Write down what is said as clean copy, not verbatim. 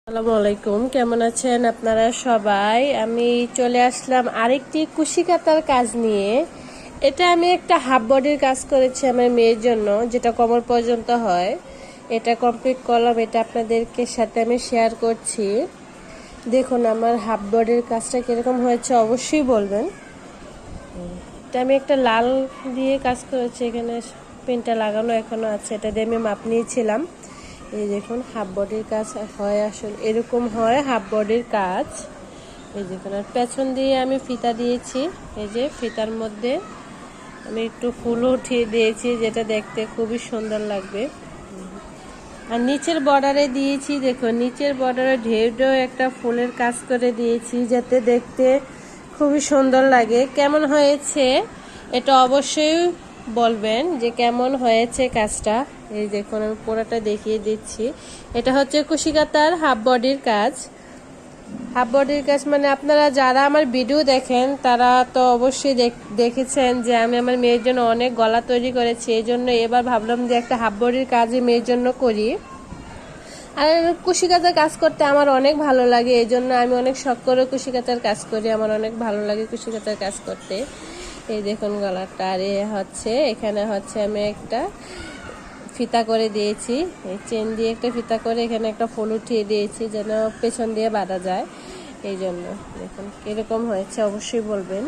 আসসালামু আলাইকুম, কেমন আছেন আপনারা সবাই? আমি চলে আসলাম আরেকটি কুশি কাঁথার কাজ নিয়ে। এটা আমি একটা হাফ বডির কাজ করেছি আমার মেয়ের জন্য, যেটা কোমর পর্যন্ত হয়। এটা কমপ্লিট করলাম, এটা আপনাদেরকে সাথে আমি শেয়ার করছি। দেখুন আমার হাফ বডির কাজটা কিরকম হয়েছে অবশ্যই বলবেন। এটা আমি একটা লাল দিয়ে কাজ করেছি, এখানে পেনটা লাগানো এখনো আছে, এটা দিয়ে আমি মাপ নিয়েছিলাম। এই দেখুন হাফ বডির কাজ হয়, আসলে এরকম হয় হাফ বডির কাজ। এই দেখুন আর পেছন দিয়ে আমি ফিতা দিয়েছি, এই যে ফিতার মধ্যে আমি একটু ফুল উঠিয়ে দিয়েছি, যেটা দেখতে খুবই সুন্দর লাগবে। আর নিচের বর্ডারে দিয়েছি, দেখুন নিচের বর্ডারে ঢেউ একটা ফুলের কাজ করে দিয়েছি, যাতে দেখতে খুবই সুন্দর লাগে। কেমন হয়েছে এটা অবশ্যই বলবেন যে কেমন হয়েছে কাজটা। এই দেখুন আমি পুরোটা দেখিয়ে দিচ্ছি। এটা হচ্ছে কুশি কাঁথার হাফ বডির কাজ। হাফ বডির কাজ মানে আপনারা যারা আমার ভিডিও দেখেন তারা তো অবশ্যই দেখেছেন যে আমি আমার মেয়ের জন্য অনেক গলা তৈরি করেছি। এই জন্য এবার ভাবলাম যে একটা হাফ বডির কাজই মেয়ের জন্য করি। আর কুশি কাঁথার কাজ করতে আমার অনেক ভালো লাগে, এই জন্য আমি অনেক শখ করে কুশি কাঁথার কাজ করি। আমার অনেক ভালো লাগে কুশি কাঁথার কাজ করতে। এই দেখুন গলাটা, আর হচ্ছে এখানে হচ্ছে আমি একটা ফিতা করে দিয়েছি, এই চেন দিয়ে একটা ফিতা করে এখানে একটা ফুল উঠিয়ে দিয়েছি যেন পেছন দিয়ে বাঁধা যায়। এই জন্য দেখুন কিরকম হয়েছে অবশ্যই বলবেন।